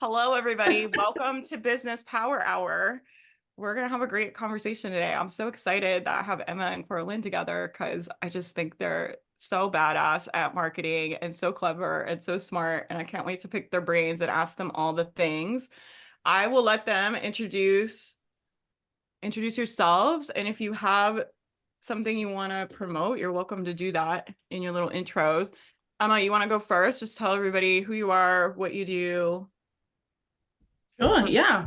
Hello, everybody. Welcome to Business Power Hour. We're going to have a great conversation today. I'm so excited that I have Emma and Corlin together because I just think they're so badass at marketing and so clever and so smart. And I can't wait to pick their brains and ask them all the things. I will let them introduce yourselves. And if you have something you want to promote, you're welcome to do that in your little intros. Emma, you want to go first? Just tell everybody who you are, what you do. Sure, yeah.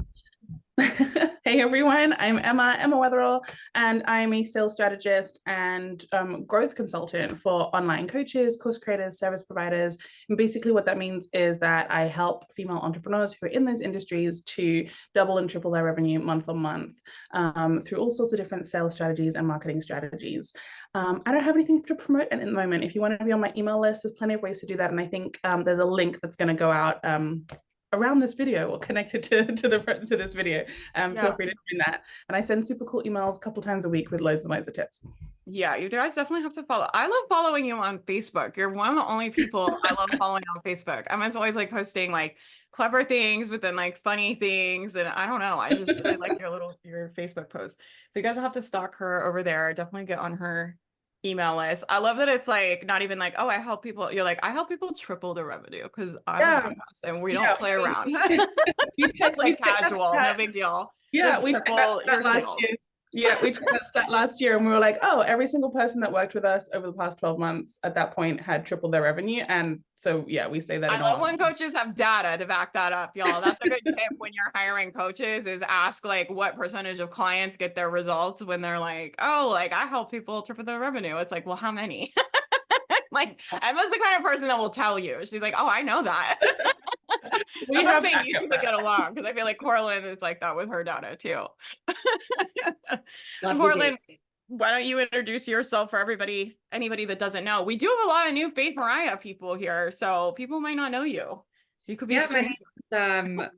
Hey everyone, I'm Emma Wetherall, and I'm a sales strategist and growth consultant for online coaches, course creators, service providers. And basically what that means is that I help female entrepreneurs who are in those industries to double and triple their revenue month on month through all sorts of different sales strategies and marketing strategies. I don't have anything to promote at the moment. If you want to be on my email list, there's plenty of ways to do that. And I think there's a link that's going to go out around this video or connected to this video. Feel free to do that. And I send super cool emails a couple times a week with loads and loads of tips. Yeah, you guys definitely have to follow. I love following you on Facebook. You're one of the only people I love following on Facebook. I'm always like posting like clever things, but then like funny things. And I don't know. I just really like your Facebook posts. So you guys will have to stalk her over there. Definitely get on her email list. I love that it's like not even like, oh, I help people. You're like, I help people triple their revenue because I'm a badass and we don't play around. Like casual, no big deal. Yeah, just we tripled your last year. Yeah, we tried that stat last year and we were like, oh, every single person that worked with us over the past 12 months at that point had tripled their revenue. And so, yeah, we say that. I love when coaches have data to back that up, y'all. That's a good tip when you're hiring coaches is ask like what percentage of clients get their results when they're like, oh, like I help people triple their revenue. It's like, well, how many? Like Emma's the kind of person that will tell you. She's like, oh, I know that. That's what I'm saying. You two would get along because I feel like Corlin is like that with her data too. Corlin, why don't you introduce yourself for anybody that doesn't know? We do have a lot of new Faith Mariah people here, so people might not know you. You could be my name's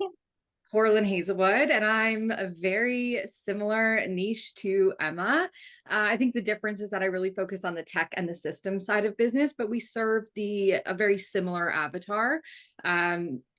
Corlin Hazelwood, and I'm a very similar niche to Emma. I think the difference is that I really focus on the tech and the system side of business, but we serve a very similar avatar.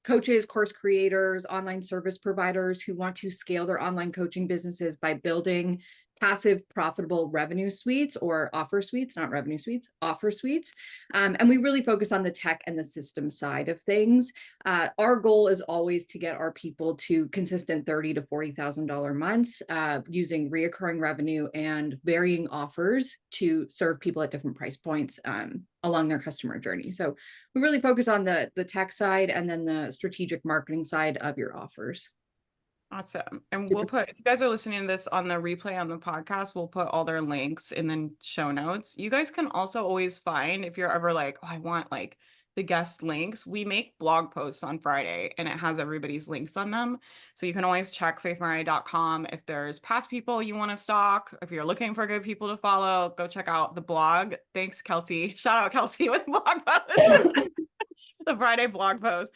Coaches, course creators, online service providers who want to scale their online coaching businesses by building passive profitable revenue suites or offer suites, not revenue suites, offer suites. And we really focus on the tech and the system side of things. Our goal is always to get our people to consistent $30,000 to $40,000 months using reoccurring revenue and varying offers to serve people at different price points along their customer journey. So we really focus on the tech side and then the strategic marketing side of your offers. Awesome. And we'll put, if you guys are listening to this on the replay on the podcast, we'll put all their links in the show notes. You guys can also always find, if you're ever like, oh, I want like the guest links, we make blog posts on Friday and it has everybody's links on them. So you can always check faithmariah.com. If there's past people you want to stalk, if you're looking for good people to follow, go check out the blog. Thanks, Kelsey. Shout out Kelsey with blog posts. The Friday blog post.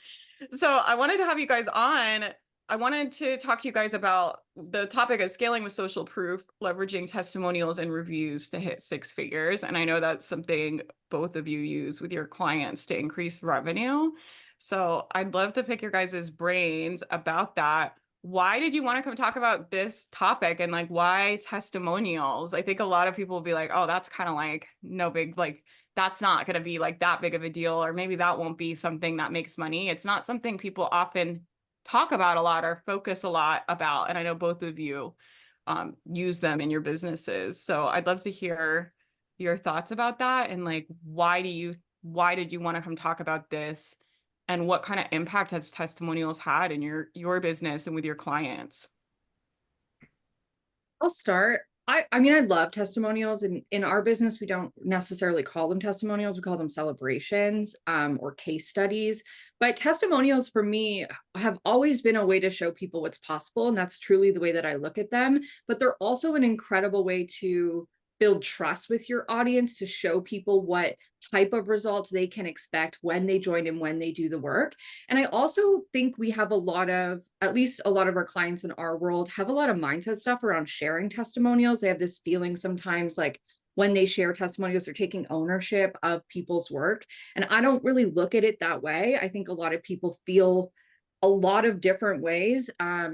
So I wanted to have you guys on. I wanted to talk to you guys about the topic of scaling with social proof, leveraging testimonials and reviews to hit six figures. And I know that's something both of you use with your clients to increase revenue. So I'd love to pick your guys' brains about that. Why did you want to come talk about this topic and like why testimonials? I think a lot of people will be like, oh, that's kind of like no big, like that's not going to be like that big of a deal, or maybe that won't be something that makes money. It's not something people often talk about a lot or focus a lot about. And I know both of you use them in your businesses. So I'd love to hear your thoughts about that. And like, why did you want to come talk about this? And what kind of impact has testimonials had in your business and with your clients? I'll start. I mean, I love testimonials. In our business, we don't necessarily call them testimonials. We call them celebrations or case studies. But testimonials for me have always been a way to show people what's possible. And that's truly the way that I look at them. But they're also an incredible way to build trust with your audience, to show people what type of results they can expect when they join and when they do the work. And I also think we have at least a lot of our clients in our world have a lot of mindset stuff around sharing testimonials. They have this feeling sometimes like when they share testimonials, they're taking ownership of people's work. And I don't really look at it that way. I think a lot of people feel a lot of different ways.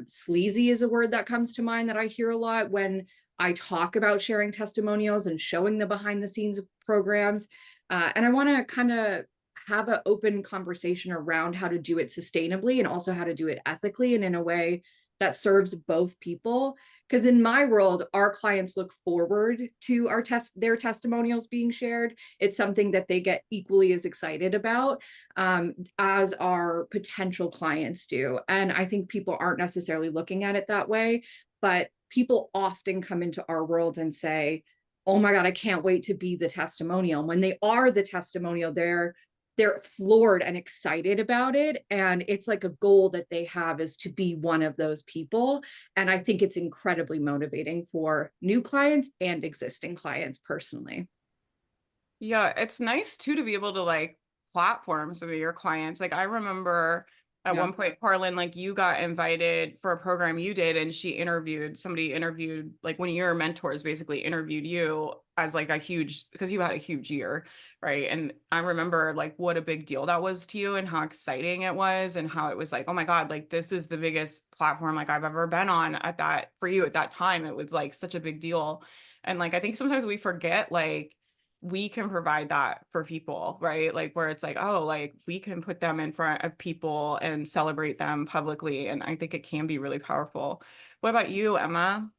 Sleazy is a word that comes to mind that I hear a lot when I talk about sharing testimonials and showing the behind the scenes of programs. And I want to kind of have an open conversation around how to do it sustainably and also how to do it ethically and in a way that serves both people. Because in my world, our clients look forward to their testimonials being shared. It's something that they get equally as excited about as our potential clients do. And I think people aren't necessarily looking at it that way, but people often come into our world and say, oh my God, I can't wait to be the testimonial. And when they are the testimonial, they're floored and excited about it. And it's like a goal that they have is to be one of those people. And I think it's incredibly motivating for new clients and existing clients personally. Yeah, it's nice too to be able to like platform some of your clients. Like I remember at one point, Carlin, like you got invited for a program you did, and somebody interviewed, like one of your mentors basically interviewed you as like because you had a huge year, right? And I remember like what a big deal that was to you and how exciting it was and how it was like, oh my God, like this is the biggest platform like I've ever been on for you at that time. It was like such a big deal. And like I think sometimes we forget like we can provide that for people, right? Like where it's like, oh, like we can put them in front of people and celebrate them publicly. And I think it can be really powerful. What about you, Emma?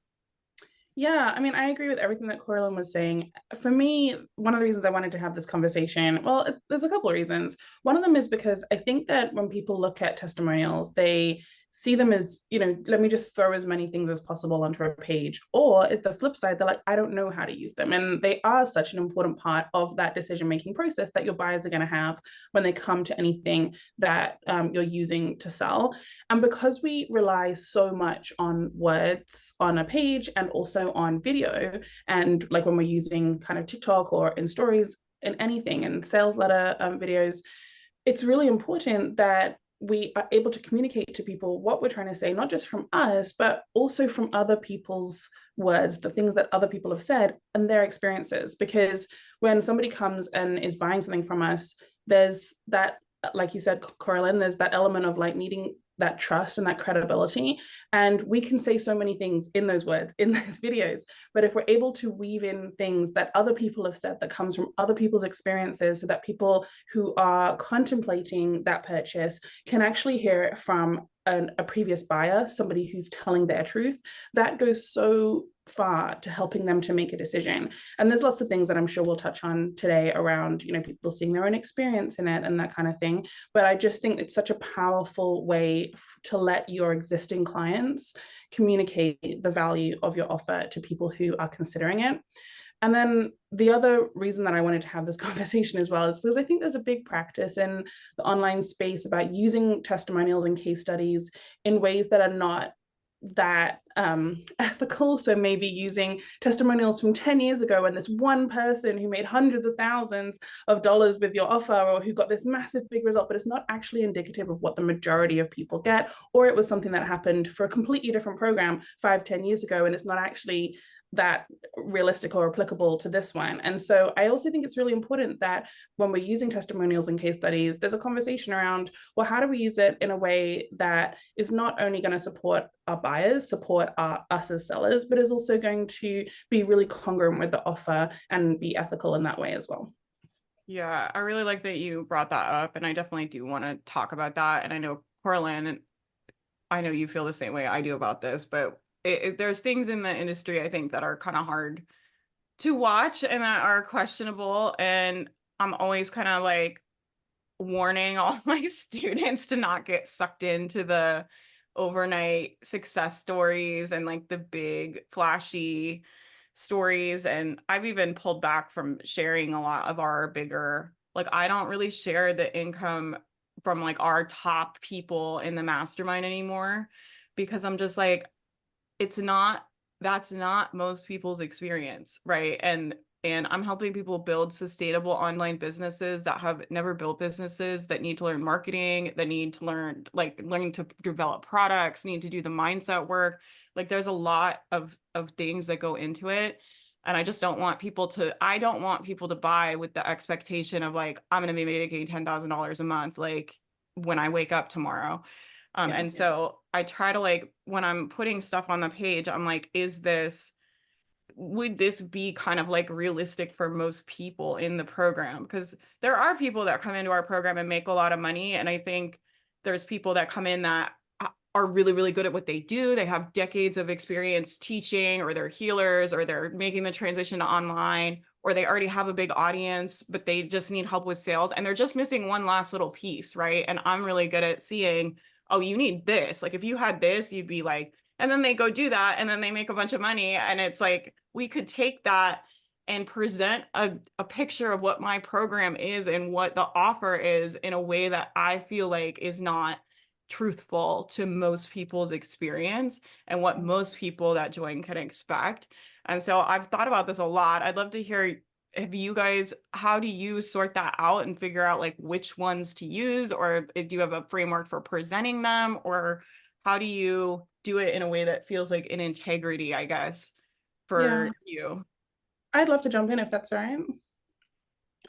Yeah, I mean, I agree with everything that Corlin was saying. For me, one of the reasons I wanted to have this conversation, well, there's a couple of reasons. One of them is because I think that when people look at testimonials, they see them as, let me just throw as many things as possible onto a page. Or at the flip side, they're like, I don't know how to use them. And they are such an important part of that decision-making process that your buyers are going to have when they come to anything that you're using to sell. And because we rely so much on words on a page and also on video, and like when we're using kind of TikTok or in stories in anything and sales letter videos, it's really important that we are able to communicate to people what we're trying to say, not just from us, but also from other people's words, the things that other people have said and their experiences. Because when somebody comes and is buying something from us, there's that, like you said, Coraline, there's that element of like needing that trust and that credibility. And we can say so many things in those words, in those videos. But if we're able to weave in things that other people have said that comes from other people's experiences, so that people who are contemplating that purchase can actually hear it from a previous buyer, somebody who's telling their truth, that goes so far to helping them to make a decision. And there's lots of things that I'm sure we'll touch on today around, people seeing their own experience in it and that kind of thing. But I just think it's such a powerful way to let your existing clients communicate the value of your offer to people who are considering it. And then the other reason that I wanted to have this conversation as well is because I think there's a big practice in the online space about using testimonials and case studies in ways that are not that ethical. So maybe using testimonials from 10 years ago when this one person who made hundreds of thousands of dollars with your offer, or who got this massive big result, but it's not actually indicative of what the majority of people get, or it was something that happened for a completely different program 5-10 years ago and it's not actually that realistic or applicable to this one. And so I also think it's really important that when we're using testimonials and case studies, there's a conversation around, well, how do we use it in a way that is not only going to support our buyers, support us as sellers, but is also going to be really congruent with the offer and be ethical in that way as well. Yeah, I really like that you brought that up, and I definitely do want to talk about that. And I know, Corlin, I know you feel the same way I do about this, but there's things in the industry I think that are kind of hard to watch and that are questionable. And I'm always kind of like warning all my students to not get sucked into the overnight success stories and like the big flashy stories. And I've even pulled back from sharing a lot of our bigger, like I don't really share the income from like our top people in the mastermind anymore, because I'm just like, that's not most people's experience, right? And I'm helping people build sustainable online businesses that have never built businesses, that need to learn marketing, that need to learn to develop products, need to do the mindset work. Like there's a lot of things that go into it. And I don't want people to buy with the expectation of like, I'm going to be making $10,000 a month, like when I wake up tomorrow. And so I try to like, when I'm putting stuff on the page, I'm like, would this be kind of like realistic for most people in the program? Because there are people that come into our program and make a lot of money. And I think there's people that come in that are really, really good at what they do. They have decades of experience teaching, or they're healers, or they're making the transition to online, or they already have a big audience, but they just need help with sales. And they're just missing one last little piece, right? And I'm really good at seeing, oh, you need this. Like if you had this, you'd be like, and then they go do that and then they make a bunch of money. And it's like, we could take that and present a picture of what my program is and what the offer is in a way that I feel like is not truthful to most people's experience and what most people that join can expect. And so I've thought about this a lot. I'd love to hear, have you guys, how do you sort that out and figure out like which ones to use, or do you have a framework for presenting them, or how do you do it in a way that feels like an integrity, I guess, for you? I'd love to jump in if that's all right.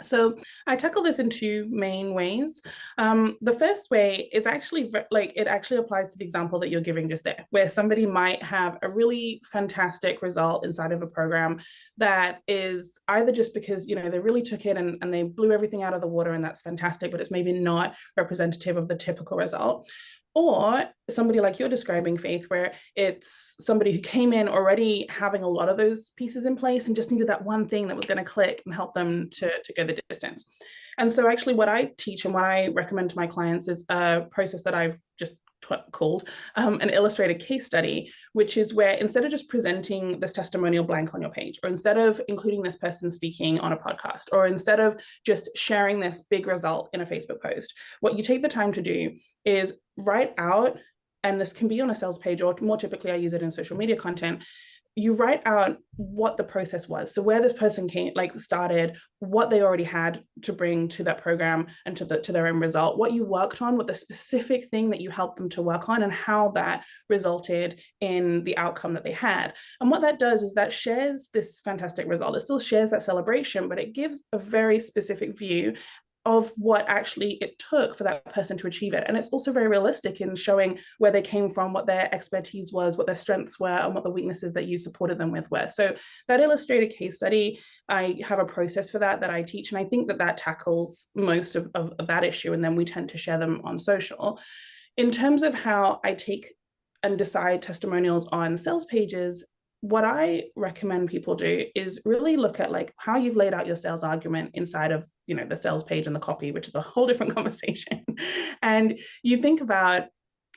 So I tackle this in two main ways. The first way is actually like, it actually applies to the example that you're giving just there, where somebody might have a really fantastic result inside of a program that is either just because, you know, they really took it and they blew everything out of the water, and that's fantastic, but it's maybe not representative of the typical result. Or somebody like you're describing, Faith, where it's somebody who came in already having a lot of those pieces in place and just needed that one thing that was going to click and help them to go the distance. And so actually what I teach and what I recommend to my clients is a process that I've just called an illustrated case study, which is where instead of just presenting this testimonial blank on your page, or instead of including this person speaking on a podcast, or instead of just sharing this big result in a Facebook post, what you take the time to do is write out, and this can be on a sales page, or more typically I use it in social media content. You write out what the process was. So where this person started, what they already had to bring to that program and to their own result, what you worked on, what the specific thing that you helped them to work on, and how that resulted in the outcome that they had. And what that does is that shares this fantastic result. It still shares that celebration, but it gives a very specific view of what actually it took for that person to achieve it. And it's also very realistic in showing where they came from, what their expertise was, what their strengths were, and what the weaknesses that you supported them with were. So that illustrated case study, I have a process for that I teach. And I think that tackles most of that issue. And then we tend to share them on social. In terms of how I take and decide testimonials on sales pages, what I recommend people do is really look at like how you've laid out your sales argument inside of, you know, the sales page and the copy, which is a whole different conversation. And you think about,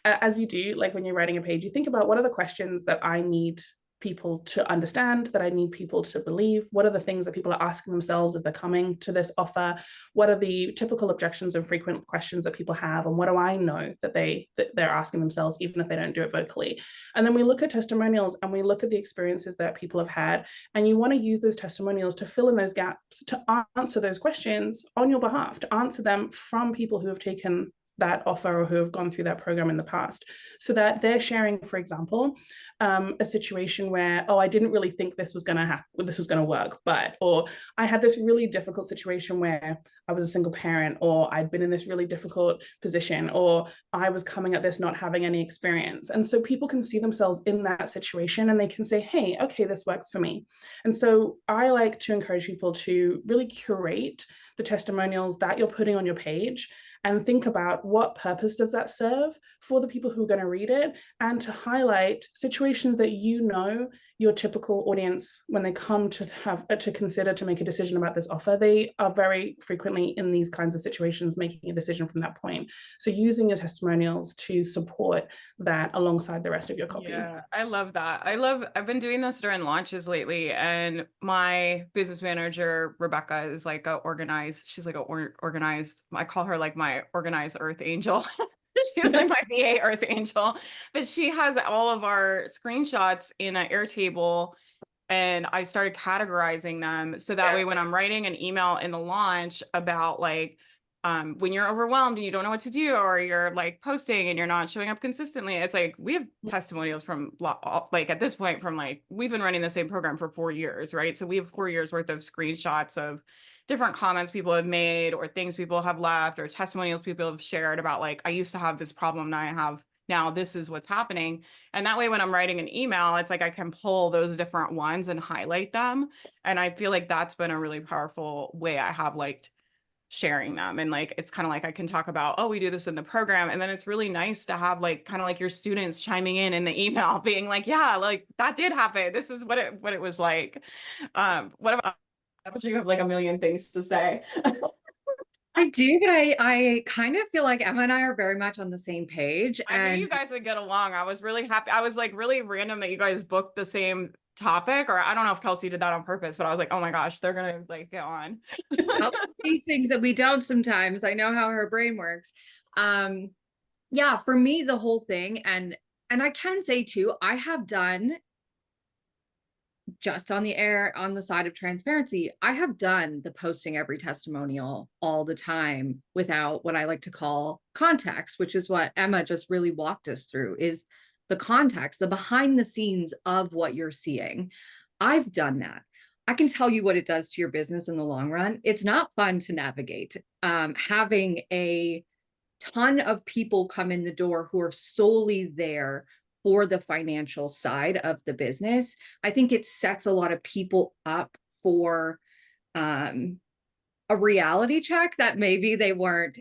as you do, like when you're writing a page, you think about what are the questions that I need people to understand, that I need people to believe? What are the things that people are asking themselves as they're coming to this offer? What are the typical objections and frequent questions that people have? And what do I know that they're asking themselves, even if they don't do it vocally? And then we look at testimonials and we look at the experiences that people have had. And you want to use those testimonials to fill in those gaps, to answer those questions on your behalf, to answer them from people who have taken that offer or who have gone through that program in the past, so that they're sharing, for example, a situation where, oh, I didn't really think this was going to happen, this was going to work, or I had this really difficult situation where I was a single parent, or I'd been in this really difficult position, or I was coming at this not having any experience. And so people can see themselves in that situation and they can say, hey, okay, this works for me. And so I like to encourage people to really curate the testimonials that you're putting on your page and think about what purpose does that serve for the people who are going to read it, and to highlight situations that you know your typical audience, when they come to consider to make a decision about this offer, they are very frequently in these kinds of situations making a decision from that point. So using your testimonials to support that alongside the rest of your copy. Yeah, I love that. I've been doing this during launches lately, and my business manager, Rebecca, is like she's like organized, I call her like my organized earth angel. She's like my VA earth angel, but she has all of our screenshots in an Airtable, and I started categorizing them. So that way, when I'm writing an email in the launch about like, when you're overwhelmed and you don't know what to do, or you're like posting and you're not showing up consistently, it's like, we have testimonials from like at this point from like, we've been running the same program for 4 years, right? So we have 4 years worth of screenshots of different comments people have made, or things people have left, or testimonials people have shared about like, I used to have this problem, now I have now this is what's happening. And that way, when I'm writing an email, it's like I can pull those different ones and highlight them. And I feel like that's been a really powerful way I have liked sharing them. And like, it's kind of like I can talk about, oh, we do this in the program. And then it's really nice to have like kind of like your students chiming in the email being like, yeah, like that did happen. This is what it was like. What about you? Have like a million things to say. I do, but I kind of feel like Emma and I are very much on the same page. I knew you And guys would get along. I was really happy. I was like really random that you guys booked the same topic, or I don't know if Kelsey did that on purpose, but I was like, oh my gosh, they're gonna like get on. Kelsey sees things that we don't sometimes. I know how her brain works. Yeah, for me, the whole thing, and I can say too, I have done, just on the air, on the side of transparency, I have done the posting every testimonial all the time without what I like to call context, which is what Emma just really walked us through, is the context, the behind the scenes of what you're seeing. I've done that. I can tell you what it does to your business in the long run. It's not fun to navigate. Having a ton of people come in the door who are solely there for the financial side of the business, I think it sets a lot of people up for a reality check that maybe they weren't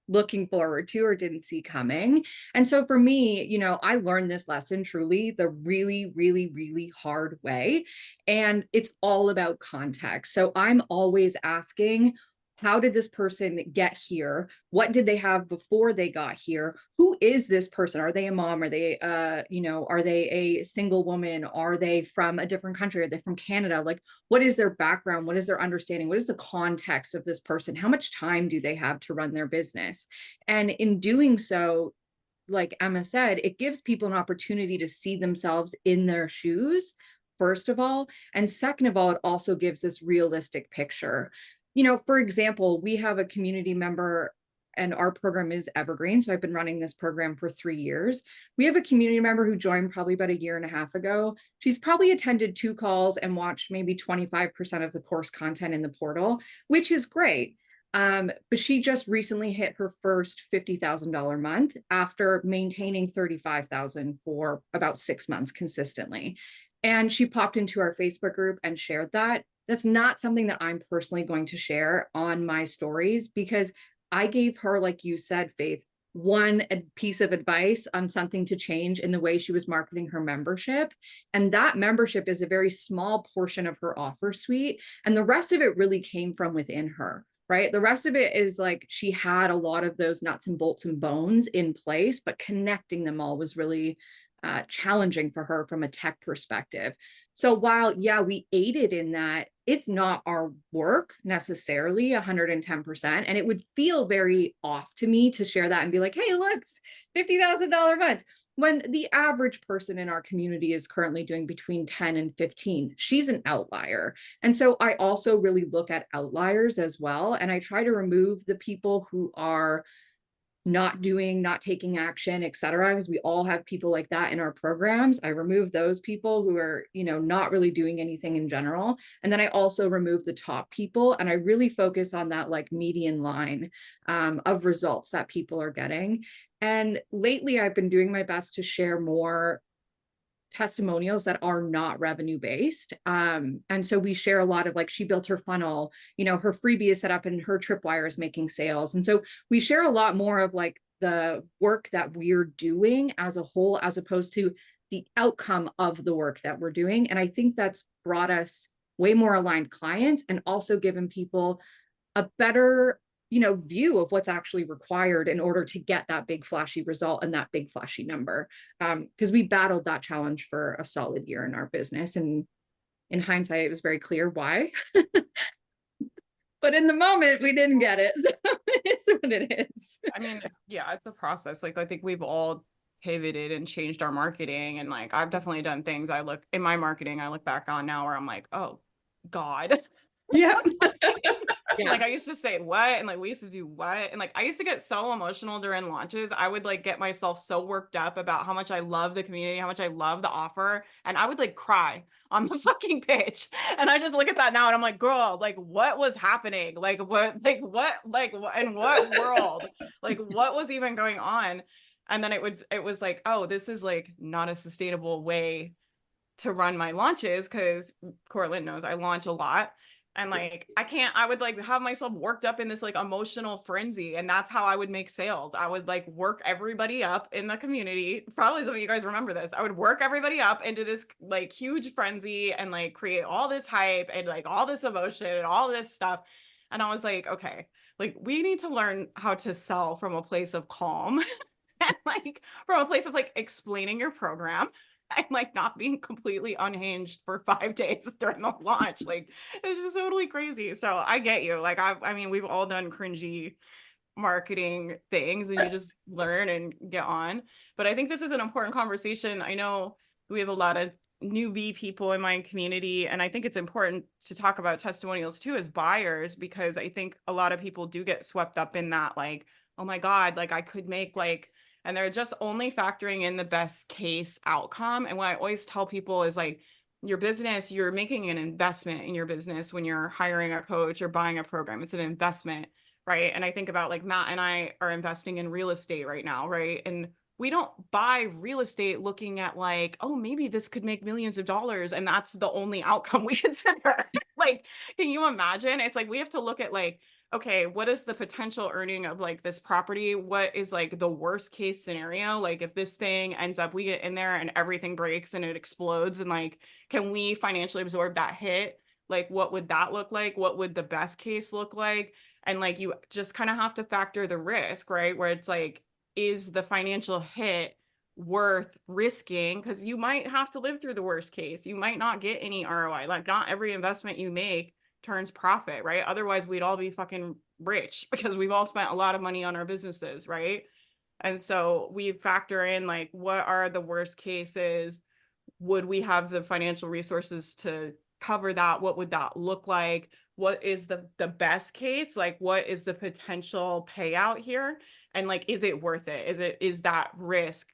looking forward to or didn't see coming. And so for me, you know, I learned this lesson truly the really, really, really hard way. And it's all about context. So I'm always asking, how did this person get here? What did they have before they got here? Who is this person? Are they a mom? Are they, you know, are they a single woman? Are they from a different country? Are they from Canada? Like, what is their background? What is their understanding? What is the context of this person? How much time do they have to run their business? And in doing so, like Emma said, it gives people an opportunity to see themselves in their shoes, first of all. And second of all, it also gives this realistic picture. You know, for example, we have a community member and our program is evergreen. So I've been running this program for 3 years. We have a community member who joined probably about 1.5 years ago. She's probably attended 2 calls and watched maybe 25% of the course content in the portal, which is great. But she just recently hit her first $50,000 month after maintaining 35,000 for about 6 months consistently. And she popped into our Facebook group and shared that. That's not something that I'm personally going to share on my stories because I gave her, like you said, Faith, one piece of advice on something to change in the way she was marketing her membership. And that membership is a very small portion of her offer suite. And the rest of it really came from within her, right? The rest of it is like she had a lot of those nuts and bolts and bones in place, but connecting them all was really challenging for her from a tech perspective. So while, yeah, we aided in that, it's not our work necessarily 110%. And it would feel very off to me to share that and be like, hey, look, $50,000 months. When the average person in our community is currently doing between 10 and 15, she's an outlier. And so I also really look at outliers as well. And I try to remove the people who are not doing, not taking action, et cetera, because we all have people like that in our programs. I remove those people who are, you know, not really doing anything in general. And then I also remove the top people and I really focus on that like median line of results that people are getting. And lately I've been doing my best to share more testimonials that are not revenue based. And so we share a lot of like, she built her funnel, you know, her freebie is set up and her tripwire is making sales. And so we share a lot more of like the work that we're doing as a whole, as opposed to the outcome of the work that we're doing. And I think that's brought us way more aligned clients and also given people a better, you know, view of what's actually required in order to get that big flashy result and that big flashy number. Because we battled that challenge for a solid year in our business. And in hindsight, it was very clear why. But in the moment, we didn't get it. So it's what it is. I mean, yeah, it's a process. Like, I think we've all pivoted and changed our marketing. And like, I've definitely done things I look back on now where I'm like, oh God. Yeah. Yeah. Like I used to say what and like we used to do what and like I used to get so emotional during launches. I would like get myself so worked up about how much I love the community, how much I love the offer, and I would like cry on the fucking pitch. And I just look at that now and I'm like, girl, like what was happening? Like what in what world? Like what was even going on? And then it was like, oh, this is like not a sustainable way to run my launches, because Cortland knows I launch a lot. And like, I would like have myself worked up in this like emotional frenzy. And that's how I would make sales. I would like work everybody up in the community. Probably some of you guys remember this. I would work everybody up into this like huge frenzy and like create all this hype and like all this emotion and all this stuff. And I was like, okay, like we need to learn how to sell from a place of calm and like from a place of like explaining your program and like not being completely unhinged for 5 days during the launch. Like it's just totally crazy. So I get you. Like I mean, we've all done cringy marketing things and you just learn and get on. But I think this is an important conversation. I know we have a lot of newbie people in my community, and I think it's important to talk about testimonials too as buyers, because I think a lot of people do get swept up in that, like, oh my God, like I could make like, and they're just only factoring in the best case outcome. And what I always tell people is like, your business, you're making an investment in your business when you're hiring a coach or buying a program. It's an investment, right? And I think about like Matt and I are investing in real estate right now, right? And we don't buy real estate looking at like, oh, maybe this could make millions of dollars and that's the only outcome we consider. Like, can you imagine? It's like we have to look at like, okay, what is the potential earning of like this property? What is like the worst case scenario? Like if this thing ends up, we get in there and everything breaks and it explodes, and like, can we financially absorb that hit? Like, what would that look like? What would the best case look like? And like, you just kind of have to factor the risk, right? Where it's like, is the financial hit worth risking? Because you might have to live through the worst case. You might not get any ROI. Like not every investment you make turns profit, right? Otherwise we'd all be fucking rich because we've all spent a lot of money on our businesses, right? And so we factor in like, what are the worst cases? Would we have the financial resources to cover that? What would that look like? What is the best case? Like, what is the potential payout here? And like, is it worth it? Is that risk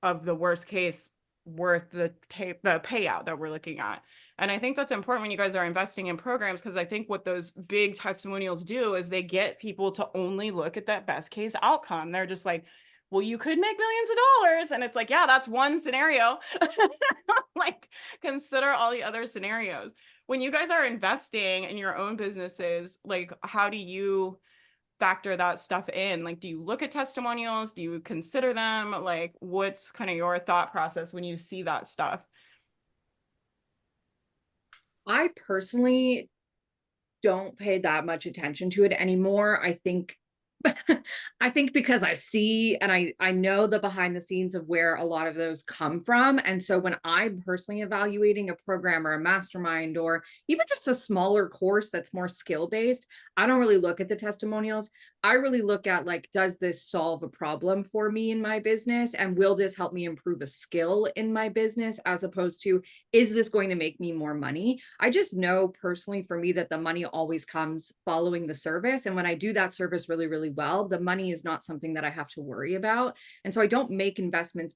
of the worst case worth the payout that we're looking at? And I think that's important when you guys are investing in programs, because I think what those big testimonials do is they get people to only look at that best case outcome. They're just like, well, you could make millions of dollars. And it's like, yeah, that's one scenario. Like, consider all the other scenarios. When you guys are investing in your own businesses, like, how do you factor that stuff in? Like, do you look at testimonials? Do you consider them? Like, what's kind of your thought process when you see that stuff? I personally don't pay that much attention to it anymore. I think because I see and I know the behind the scenes of where a lot of those come from. And so when I'm personally evaluating a program or a mastermind or even just a smaller course that's more skill-based, I don't really look at the testimonials. I really look at like, does this solve a problem for me in my business? And will this help me improve a skill in my business, as opposed to, is this going to make me more money? I just know personally for me that the money always comes following the service. And when I do that service really, really well, the money is not something that I have to worry about. And so I don't make investments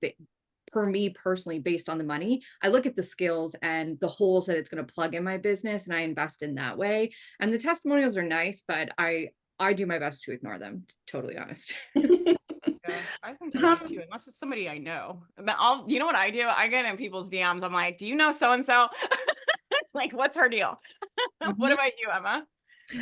for me personally based on the money. I look at the skills and the holes that it's going to plug in my business, and I invest in that way. And the testimonials are nice, but I do my best to ignore them, to be totally honest. Yeah, I think I do too, unless it's somebody I know. But you know what I do? I get in people's DMs. I'm like, do you know so-and-so? Like, what's her deal? What about you, Emma?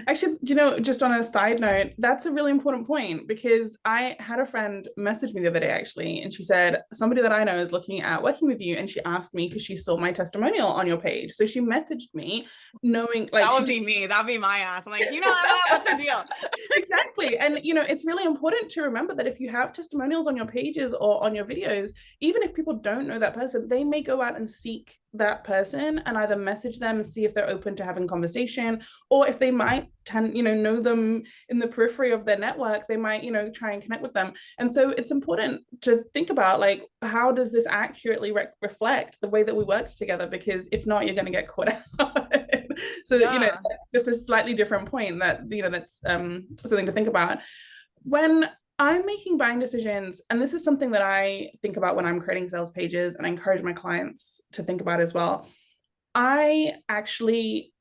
Actually, just on a side note, that's a really important point, because I had a friend message me the other day, actually, and she said, somebody that I know is looking at working with you, and she asked me because she saw my testimonial on your page. So she messaged me knowing like that would be me. That'd be my ass. I'm like, Emma, what's her deal? Exactly. And it's really important to remember that if you have testimonials on your pages or on your videos, even if people don't know that person, they may go out and seek that person and either message them and see if they're open to having conversation, or if they might know them in the periphery of their network, they might try and connect with them. And so it's important to think about, like, how does this accurately reflect the way that we work together? Because if not, you're going to get caught out. So yeah. Just a slightly different point that that's something to think about when I'm making buying decisions. And this is something that I think about when I'm creating sales pages, and I encourage my clients to think about as well. I only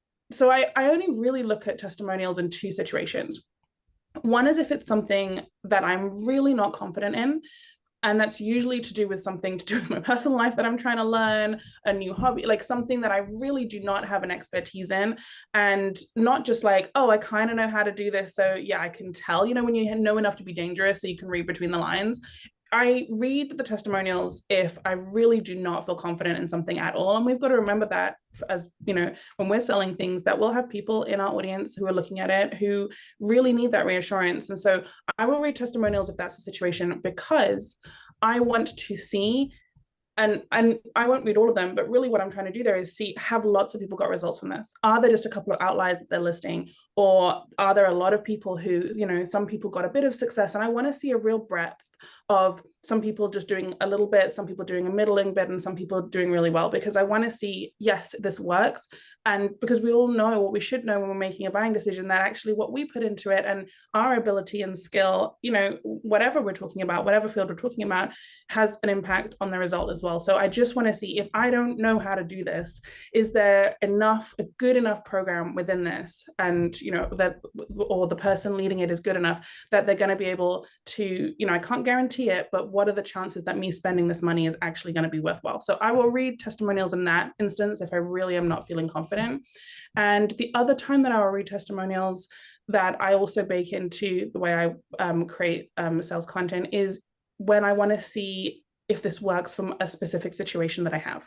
really look at testimonials in two situations. One is if it's something that I'm really not confident in. And that's usually to do with something to do with my personal life that I'm trying to learn, a new hobby, like something that I really do not have an expertise in. And not just like, oh, I kind of know how to do this. So yeah, I can tell, when you know enough to be dangerous, so you can read between the lines. I read the testimonials if I really do not feel confident in something at all. And we've got to remember that as, when we're selling things, that we'll have people in our audience who are looking at it who really need that reassurance. And so I will read testimonials if that's the situation, because I want to see, and I won't read all of them, but really what I'm trying to do there is see, have lots of people got results from this? Are there just a couple of outliers that they're listing? Or are there a lot of people who, some people got a bit of success? And I want to see a real breadth of some people just doing a little bit, some people doing a middling bit, and some people doing really well, because I want to see, yes, this works. And because we all know what we should know when we're making a buying decision, that actually what we put into it and our ability and skill, whatever we're talking about, whatever field we're talking about, has an impact on the result as well. So I just want to see, if I don't know how to do this, is there a good enough program within this, and that, or the person leading it is good enough that they're going to be able to, I can't guarantee it, but what are the chances that me spending this money is actually going to be worthwhile? So I will read testimonials in that instance if I really am not feeling confident. And the other time that I will read testimonials, that I also bake into the way I create sales content, is when I want to see if this works from a specific situation that I have.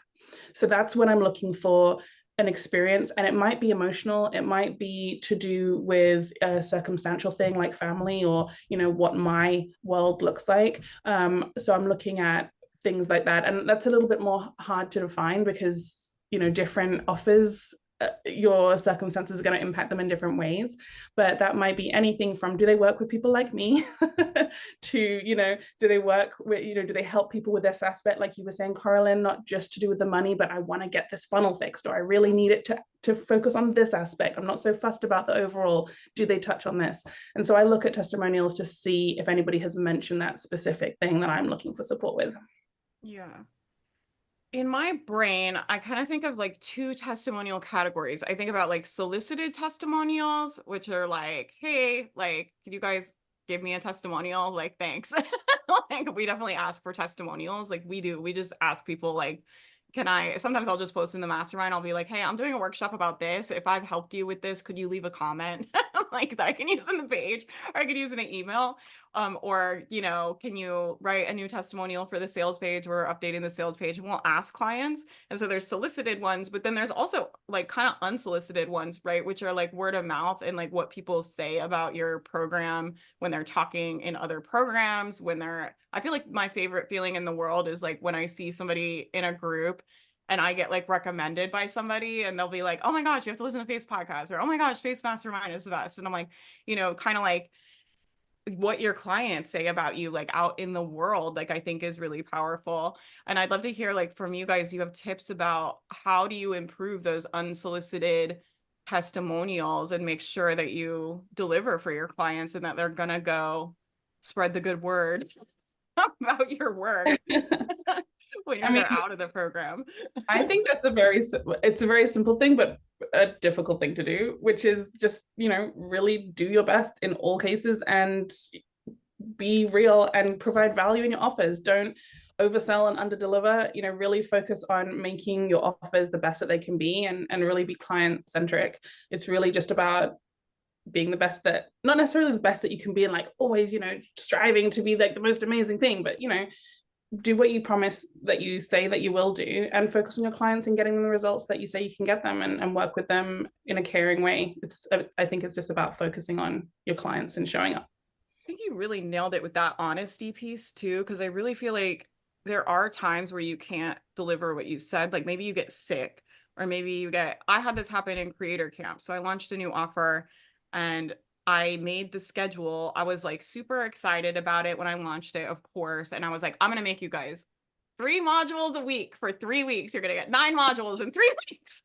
So that's when I'm looking for an experience, and it might be emotional, it might be to do with a circumstantial thing like family, or what my world looks like. So I'm looking at things like that, and that's a little bit more hard to define, because different offers, your circumstances are going to impact them in different ways. But that might be anything from, do they work with people like me to do they work with, do they help people with this aspect, like you were saying, Coraline, not just to do with the money, but I want to get this funnel fixed, or I really need it to focus on this aspect, I'm not so fussed about the overall, do they touch on this? And so I look at testimonials to see if anybody has mentioned that specific thing that I'm looking for support with. Yeah. In my brain, I kind of think of like two testimonial categories. I think about like solicited testimonials, which are like, hey, like, could you guys give me a testimonial? Like, thanks. Like, we definitely ask for testimonials. Like, we do. We just ask people, like, sometimes I'll just post in the mastermind. I'll be like, hey, I'm doing a workshop about this. If I've helped you with this, could you leave a comment like that I can use in the page, or I could use in an email? Or, can you write a new testimonial for the sales page? We're updating the sales page, and we'll ask clients. And so there's solicited ones, but then there's also like kind of unsolicited ones, right? Which are like word of mouth, and like what people say about your program when they're talking in other programs, I feel like my favorite feeling in the world is like when I see somebody in a group and I get like recommended by somebody, and they'll be like, oh my gosh, you have to listen to Faith's podcast, or oh my gosh, Faith's Mastermind is the best. And I'm like, kind of like what your clients say about you, like out in the world, like I think is really powerful. And I'd love to hear like from you guys, you have tips about how do you improve those unsolicited testimonials and make sure that you deliver for your clients and that they're gonna go spread the good word about your work when you're out of the program. I think that's it's a very simple thing, but a difficult thing to do, which is just, really do your best in all cases and be real and provide value in your offers. Don't oversell and underdeliver. Really focus on making your offers the best that they can be, and really be client centric. It's really just about being the best that, not necessarily the best that you can be, and like always, striving to be like the most amazing thing, but do what you promise that you say that you will do, and focus on your clients and getting them the results that you say you can get them, and work with them in a caring way. I think it's just about focusing on your clients and showing up. I think you really nailed it with that honesty piece too, because I really feel like there are times where you can't deliver what you said. Like maybe you get sick, or maybe I had this happen in creator camp. So I launched a new offer and I made the schedule. I was like super excited about it when I launched it, of course. And I was like, I'm going to make you guys 3 modules a week for 3 weeks. You're going to get 9 modules in 3 weeks.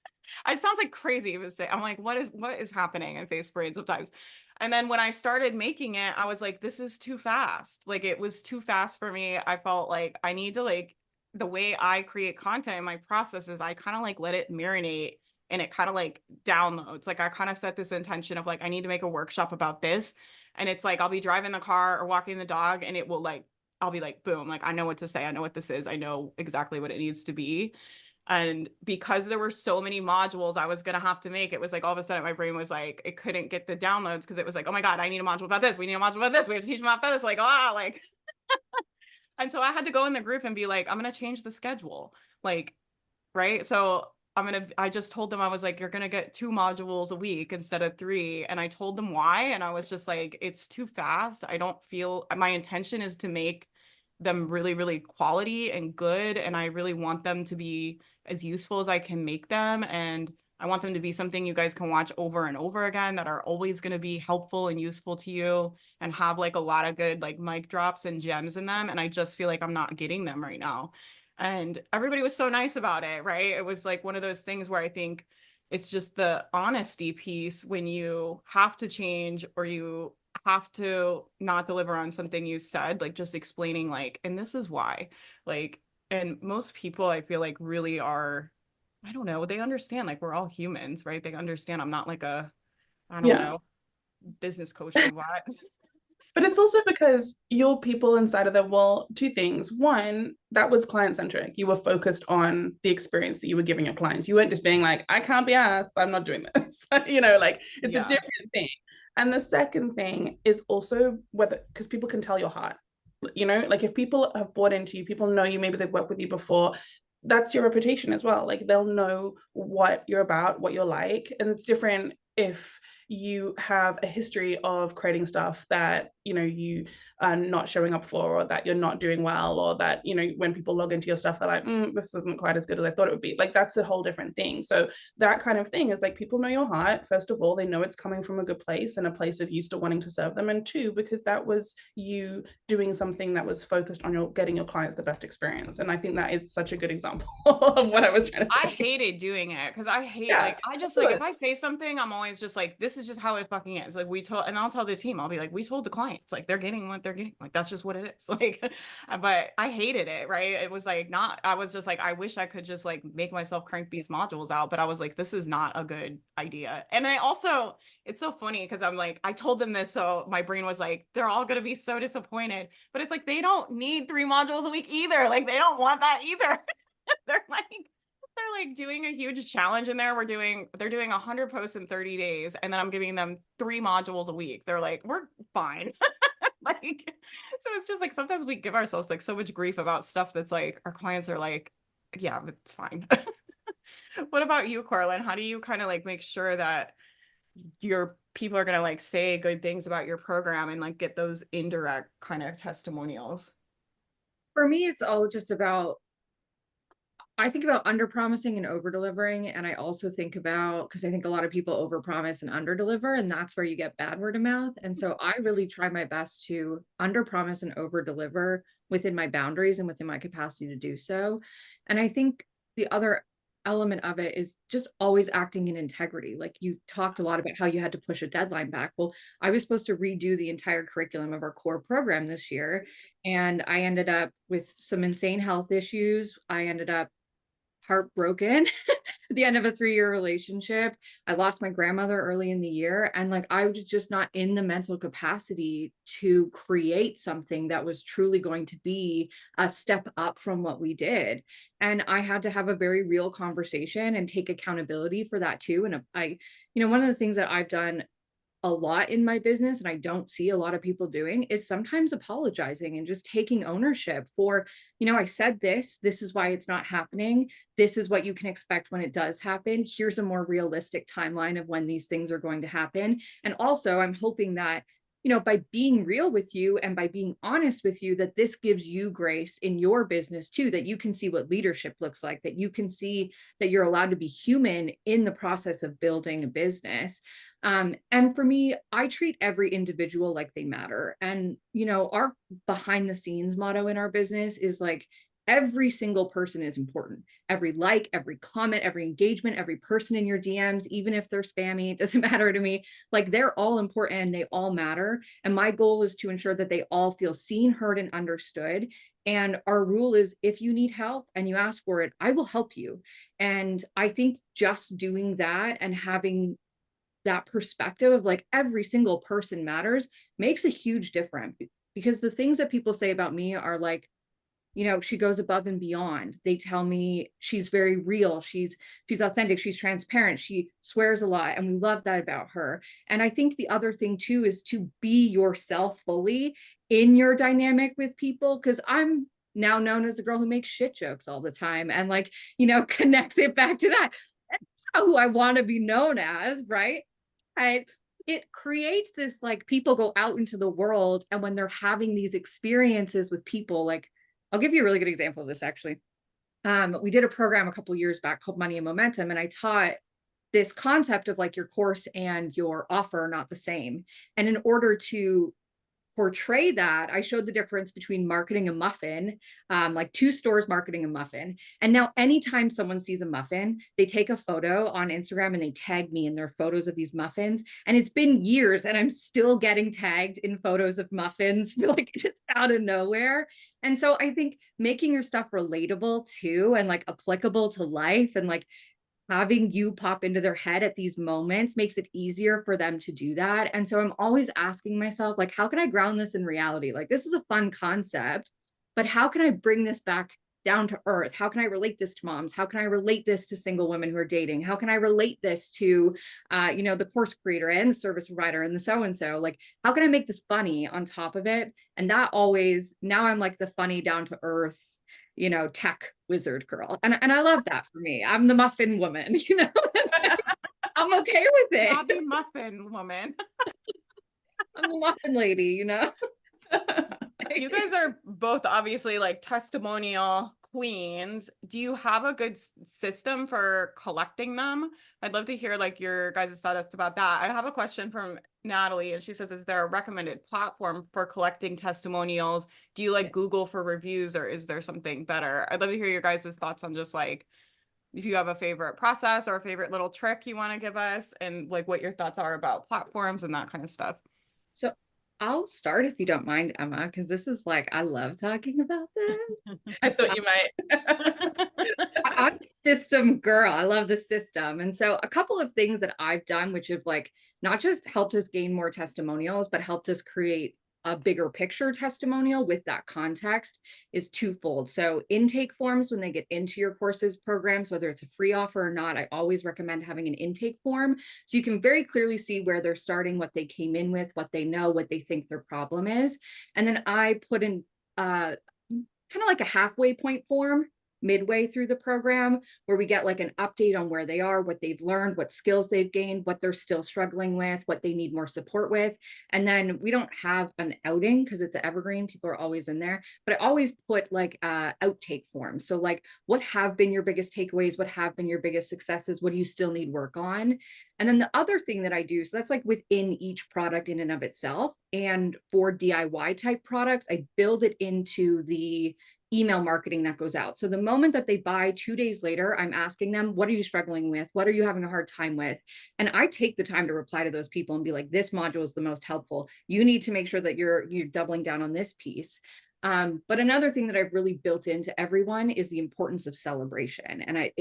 It sounds like crazy to say. I'm like, what is happening in Faith's brain sometimes? And then when I started making it, I was like, this is too fast. Like it was too fast for me. I felt like I need to, like, the way I create content in my process is I kind of like let it marinate, and it kind of like downloads. Like I kind of set this intention of like, I need to make a workshop about this. And it's like, I'll be driving the car or walking the dog, and it will like I'll be like, boom, like I know what to say. I know what this is. I know exactly what it needs to be. And because there were so many modules I was going to have to make, it was like all of a sudden my brain was like, it couldn't get the downloads because it was like, oh my God, I need a module about this. We need a module about this. We have to teach them about this. Like, like, and so I had to go in the group and be like, I'm going to change the schedule. Like, right. So I just told them, I was like, you're going to get 2 modules a week instead of 3. And I told them why. And I was just like, it's too fast. I don't feel, my intention is to make them really, really quality and good. And I really want them to be as useful as I can make them. And I want them to be something you guys can watch over and over again that are always going to be helpful and useful to you and have like a lot of good like mic drops and gems in them. And I just feel like I'm not getting them right now. And everybody was so nice about it, right? It was like one of those things where I think it's just the honesty piece when you have to change or you have to not deliver on something you said, like just explaining like, and this is why, like, and most people I feel like really are, I don't know, they understand like we're all humans, right? They understand I'm not like a, I don't know, business coach or what. But it's also because your people inside of them, well, 2 things. One, that was client-centric. You were focused on the experience that you were giving your clients. You weren't just being like, I can't be asked, I'm not doing this. Like it's a different thing. And the second thing is also whether, because people can tell your heart, like if people have bought into you, people know you, maybe they've worked with you before, that's your reputation as well. Like they'll know what you're about, what you're like. And it's different if you have a history of creating stuff that you are not showing up for, or that you're not doing well, or that when people log into your stuff they're like, this isn't quite as good as I thought it would be. Like that's a whole different thing. So that kind of thing is like, people know your heart. First of all, they know it's coming from a good place and a place of you still wanting to serve them, and 2, because that was you doing something that was focused on getting your clients the best experience. And I think that is such a good example of what I was trying to say. I hated doing it because I hate like I just like if I say something, I'm always just like, this is just how it fucking is. Like and I'll tell the team, I'll be like, we told the clients, like they're getting what they're getting. Like that's just what it is. Like, but I hated it, right? It was like I was just like, I wish I could just like make myself crank these modules out, but I was like, this is not a good idea. And I also, it's so funny because I'm like, I told them this, so my brain was like, they're all gonna be so disappointed. But it's like they don't need 3 modules a week either. Like they don't want that either. They're like doing a huge challenge in there. They're doing 100 posts in 30 days. And then I'm giving them 3 modules a week. They're like, we're fine. Like, so it's just like, sometimes we give ourselves like so much grief about stuff that's like, our clients are like, yeah, it's fine. What about you, Corlin? How do you kind of like make sure that your people are going to like say good things about your program and like get those indirect kind of testimonials? For me, it's all just about, I think about under promising and over delivering. And I also think about, because I think a lot of people over promise and under deliver, and that's where you get bad word of mouth. And so I really try my best to under promise and over deliver within my boundaries and within my capacity to do so. And I think the other element of it is just always acting in integrity. Like you talked a lot about how you had to push a deadline back. Well, I was supposed to redo the entire curriculum of our core program this year. And I ended up with some insane health issues. I ended up heartbroken at the end of a 3-year relationship. I lost my grandmother early in the year. And like, I was just not in the mental capacity to create something that was truly going to be a step up from what we did. And I had to have a very real conversation and take accountability for that too. And one of the things that I've done a lot in my business, and I don't see a lot of people doing, is sometimes apologizing and just taking ownership for, I said this is why it's not happening. This is what you can expect when it does happen. Here's a more realistic timeline of when these things are going to happen. And also, I'm hoping that, by being real with you and by being honest with you, that this gives you grace in your business too, that you can see what leadership looks like, that you can see that you're allowed to be human in the process of building a business. And for me, I treat every individual like they matter. And, our behind the scenes motto in our business is like, every single person is important. Every like, every comment, every engagement, every person in your DMs, even if they're spammy, it doesn't matter to me. Like they're all important and they all matter. And my goal is to ensure that they all feel seen, heard, and understood. And our rule is, if you need help and you ask for it, I will help you. And I think just doing that and having that perspective of like every single person matters makes a huge difference because the things that people say about me are like, you know, she goes above and beyond. They tell me she's very real. She's authentic. She's transparent. She swears a lot. And we love that about her. And I think the other thing too, is to be yourself fully in your dynamic with people. Cause I'm now known as a girl who makes shit jokes all the time and like, you know, connects it back to that. That's not who I want to be known as. Right. It creates this, like, people go out into the world, and when they're having these experiences with people, like, I'll give you a really good example of this actually. We did a program a couple years back called Money and Momentum, and I taught this concept of like your course and your offer are not the same. And in order to portray that, I showed the difference between marketing a muffin, like two stores marketing a muffin. And now anytime someone sees a muffin, they take a photo on Instagram and they tag me in their photos of these muffins. And it's been years and I'm still getting tagged in photos of muffins, like just out of nowhere. And so I think making your stuff relatable too, and like applicable to life, and like having you pop into their head at these moments makes it easier for them to do that. And so I'm always asking myself, like, how can I ground this in reality? Like, this is a fun concept, but how can I bring this back down to earth? How can I relate this to moms? How can I relate this to single women who are dating? How can I relate this to, you know, the course creator and the service provider and the so-and-so? Like, how can I make this funny on top of it? And that always, now I'm like the funny down to earth, you know, tech wizard girl. And I love that for me. I'm the muffin woman, you know, I'm okay with it. Not the muffin woman. I'm the muffin lady, you know. You guys are both obviously like testimonial queens. Do you have a good system for collecting them? I'd love to hear like your guys' thoughts about that. I have a question from Natalie, and she says, is there a recommended platform for collecting testimonials? Do you like Google for reviews, or is there something better? I'd love to hear your guys' thoughts on just like if you have a favorite process or a favorite little trick you want to give us, and like what your thoughts are about platforms and that kind of stuff. So I'll start if you don't mind, Emma, because this is like, I love talking about this. I thought you might. I'm a system girl. I love the system. And so a couple of things that I've done, which have like not just helped us gain more testimonials, but helped us create a bigger picture testimonial with that context, is twofold. So intake forms when they get into your courses programs, whether it's a free offer or not, I always recommend having an intake form so you can very clearly see where they're starting, what they came in with, what they know, what they think their problem is. And then I put in kind of like a halfway point form midway through the program, where we get like an update on where they are, what they've learned, what skills they've gained, what they're still struggling with, what they need more support with. And then we don't have an outing because it's an evergreen, people are always in there, but I always put like outtake forms. So like, what have been your biggest takeaways? What have been your biggest successes? What do you still need work on? And then the other thing that I do, so that's like within each product in and of itself. And for DIY type products, I build it into the email marketing that goes out. So the moment that they buy, 2 days later, I'm asking them, what are you struggling with? What are you having a hard time with? And I take the time to reply to those people and be like, this module is the most helpful. You need to make sure that you're doubling down on this piece. But another thing that I've really built into everyone is the importance of celebration. And I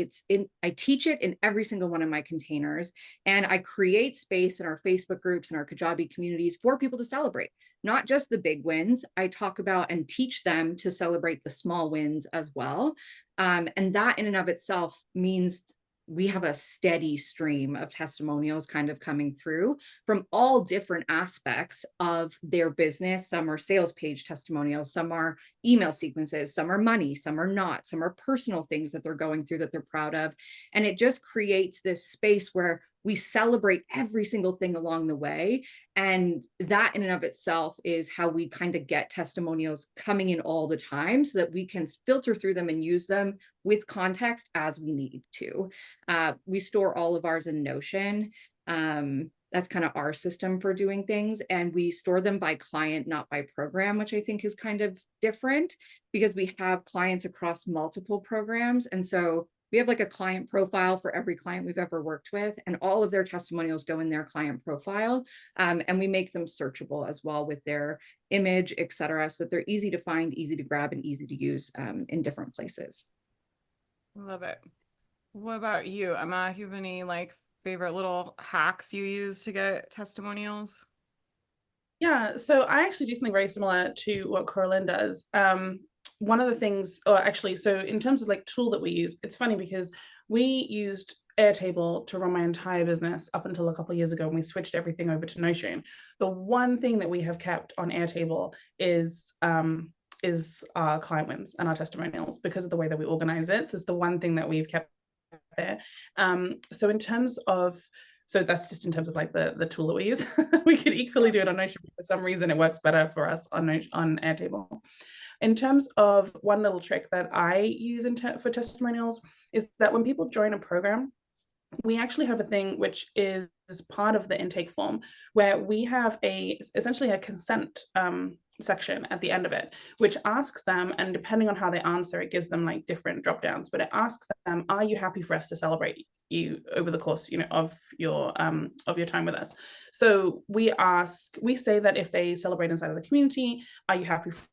teach it in every single one of my containers, and I create space in our Facebook groups and our Kajabi communities for people to celebrate, not just the big wins. I talk about and teach them to celebrate the small wins as well. And that in and of itself means we have a steady stream of testimonials kind of coming through from all different aspects of their business. Some are sales page testimonials, some are email sequences, some are money, some are not, some are personal things that they're going through that they're proud of. And it just creates this space where we celebrate every single thing along the way. And that in and of itself is how we kind of get testimonials coming in all the time so that we can filter through them and use them with context as we need to. We store all of ours in Notion. That's kind of our system for doing things. And we store them by client, not by program, which I think is kind of different because we have clients across multiple programs. And so we have like a client profile for every client we've ever worked with, and all of their testimonials go in their client profile. And we make them searchable as well with their image, et cetera, so that they're easy to find, easy to grab, and easy to use in different places. Love it. What about you, Emma? Do you have any like favorite little hacks you use to get testimonials? Yeah, so I actually do something very similar to what Coraline does. One of the things, or actually, so in terms of like tool that we use, it's funny because we used Airtable to run my entire business up until a couple of years ago when we switched everything over to Notion. The one thing that we have kept on Airtable is our client wins and our testimonials because of the way that we organize it. So it's the one thing that we've kept there. So in terms of so that's just in terms of like the tool that we use. We could equally do it on Notion. For some reason, it works better for us on Airtable. In terms of one little trick that I use for testimonials is that when people join a program, we actually have a thing which is part of the intake form where we have essentially a consent section at the end of it, which asks them, and depending on how they answer, it gives them like different drop downs, but it asks them, are you happy for us to celebrate you over the course, of your time with us? So we say that if they celebrate inside of the community, are you happy for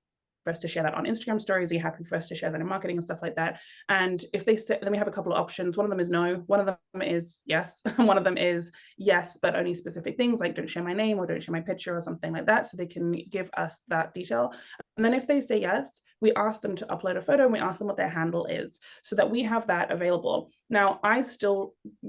us to share that on Instagram stories? Are you happy for us to share that in marketing and stuff like that? And if they say, then we have a couple of options. One of them is no, one of them is yes, and one of them is yes, but only specific things like don't share my name or don't share my picture or something like that. So they can give us that detail. And then if they say yes, we ask them to upload a photo and we ask them what their handle is so that we have that available. Now,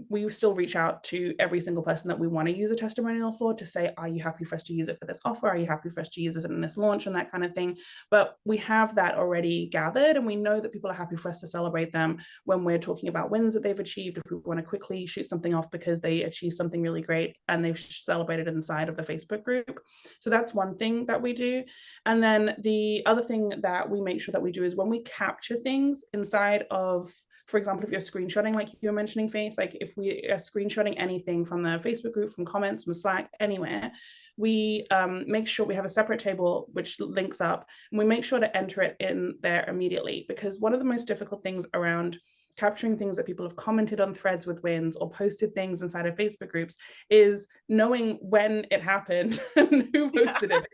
we still reach out to every single person that we want to use a testimonial for to say, are you happy for us to use it for this offer? Are you happy for us to use it in this launch and that kind of thing? But we have that already gathered and we know that people are happy for us to celebrate them when we're talking about wins that they've achieved. If we want to quickly shoot something off because they achieved something really great and they've celebrated inside of the Facebook group. So that's one thing that we do. And then the other thing that we make sure that we do is when we capture things inside of, for example, if you're screenshotting, like you were mentioning, Faith, like if we are screenshotting anything from the Facebook group, from comments, from Slack, anywhere, we make sure we have a separate table which links up, and we make sure to enter it in there immediately, because one of the most difficult things around capturing things that people have commented on threads with wins or posted things inside of Facebook groups is knowing when it happened and who posted it.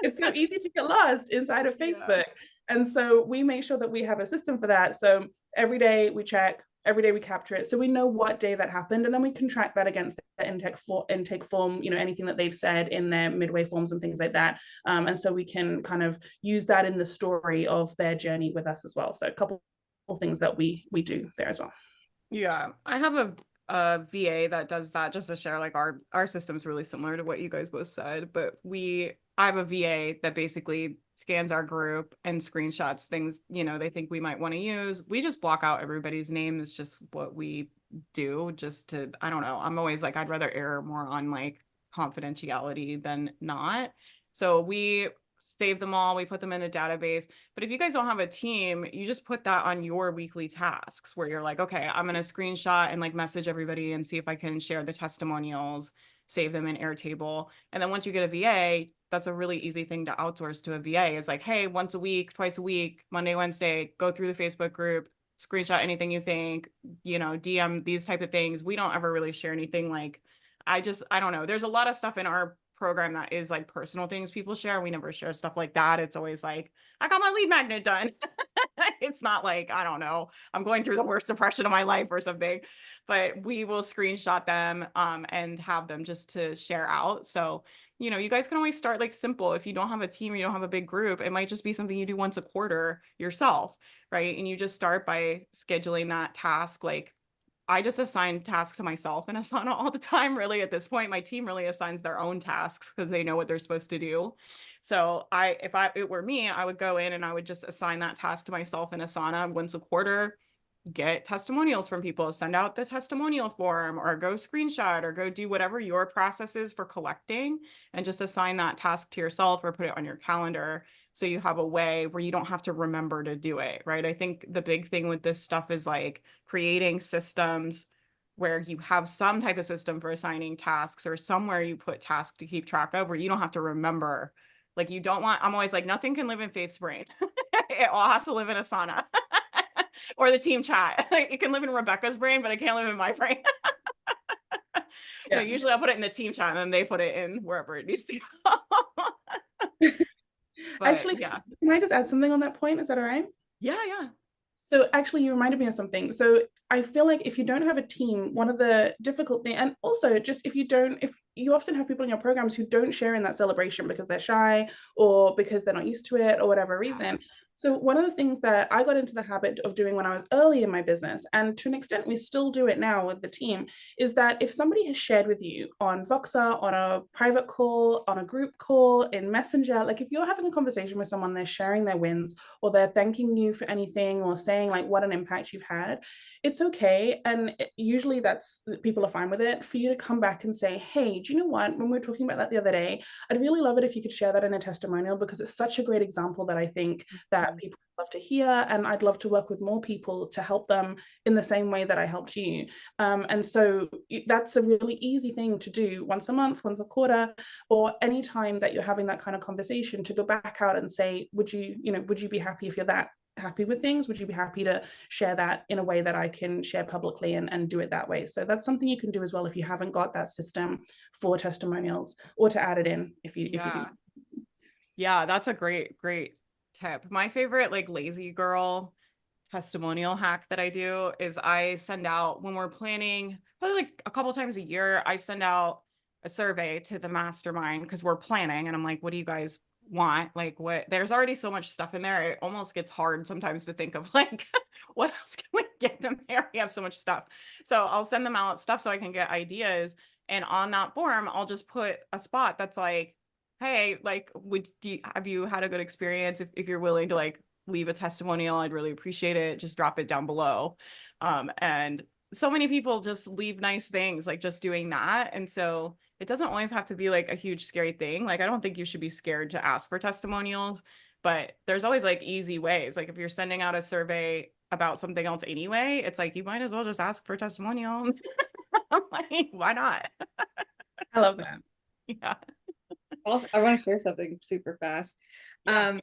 It's so easy to get lost inside of Facebook. And so we make sure that we have a system for that. So every day we check, every day we capture it. So we know what day that happened. And then we can track that against the intake form, anything that they've said in their midway forms and things like that. And so we can kind of use that in the story of their journey with us as well. So a couple of things that we do there as well. Yeah, I have a VA that does that, just to share, like our system's really similar to what you guys both said, but I have a VA that basically scans our group and screenshots things, they think we might want to use. We just block out everybody's name. It's just what we do, just to, I don't know. I'm always like, I'd rather err more on like confidentiality than not. So we save them all, we put them in a database. But if you guys don't have a team, you just put that on your weekly tasks where you're like, okay, I'm going to screenshot and like message everybody and see if I can share the testimonials, save them in Airtable. And then once you get a VA, that's a really easy thing to outsource to a VA. It's like, hey, once a week, twice a week, Monday, Wednesday, go through the Facebook group, screenshot anything you think, DM these type of things. We don't ever really share anything like, I don't know. There's a lot of stuff in our program that is like personal things people share. We never share stuff like that. It's always like, I got my lead magnet done. It's not like, I don't know, I'm going through the worst depression of my life or something, but we will screenshot them and have them just to share out. So, you guys can always start like simple. If you don't have a team, you don't have a big group, it might just be something you do once a quarter yourself, right? And you just start by scheduling that task. Like I just assign tasks to myself in Asana all the time. Really, at this point, my team really assigns their own tasks because they know what they're supposed to do. So if it were me, I would go in and I would just assign that task to myself in Asana once a quarter, get testimonials from people, send out the testimonial form, or go screenshot, or go do whatever your process is for collecting, and just assign that task to yourself or put it on your calendar. So you have a way where you don't have to remember to do it, right? I think the big thing with this stuff is like creating systems where you have some type of system for assigning tasks, or somewhere you put tasks to keep track of where you don't have to remember. Like I'm always like, nothing can live in Faith's brain. It all has to live in Asana or the team chat. It can live in Rebecca's brain, but it can't live in my brain. Yeah. Usually I'll put it in the team chat and then they put it in wherever it needs to go. Actually, yeah. Can I just add something on that point? Is that all right? Yeah. So actually, you reminded me of something. So I feel like if you don't have a team, one of the difficult things, and also just if you often have people in your programs who don't share in that celebration because they're shy or because they're not used to it or whatever reason. So one of the things that I got into the habit of doing when I was early in my business, and to an extent we still do it now with the team, is that if somebody has shared with you on Voxer, on a private call, on a group call, in Messenger, like if you're having a conversation with someone, they're sharing their wins or they're thanking you for anything or saying like what an impact you've had, it's okay. And usually that's people are fine with it for you to come back and say, hey, do you know what? When we were talking about that the other day, I'd really love it if you could share that in a testimonial because it's such a great example that I think that people love to hear, and I'd love to work with more people to help them in the same way that I helped you. And so that's a really easy thing to do once a month, once a quarter, or any time that you're having that kind of conversation, to go back out and say, would you be happy if you're that happy with things? Would you be happy to share that in a way that I can share publicly and do it that way? So that's something you can do as well if you haven't got that system for testimonials, or to add it in if you Yeah, that's a great tip. My favorite like lazy girl testimonial hack that I do is I send out, when we're planning, probably like a couple times a year, I send out a survey to the mastermind because we're planning, and I'm like, what do you guys want? Like, what, there's already so much stuff in there. It almost gets hard sometimes to think of like, what else can we get them there? We have so much stuff. So I'll send them out stuff so I can get ideas. And on that form, I'll just put a spot that's like, hey, like, have you had a good experience? If you're willing to like leave a testimonial, I'd really appreciate it. Just drop it down below. And so many people just leave nice things, like just doing that. And so it doesn't always have to be like a huge scary thing. Like, I don't think you should be scared to ask for testimonials, but there's always like easy ways. Like if you're sending out a survey about something else anyway, it's like, you might as well just ask for a testimonial. I'm like, why not? I love that. Yeah. Also, I want to share something super fast. Yeah.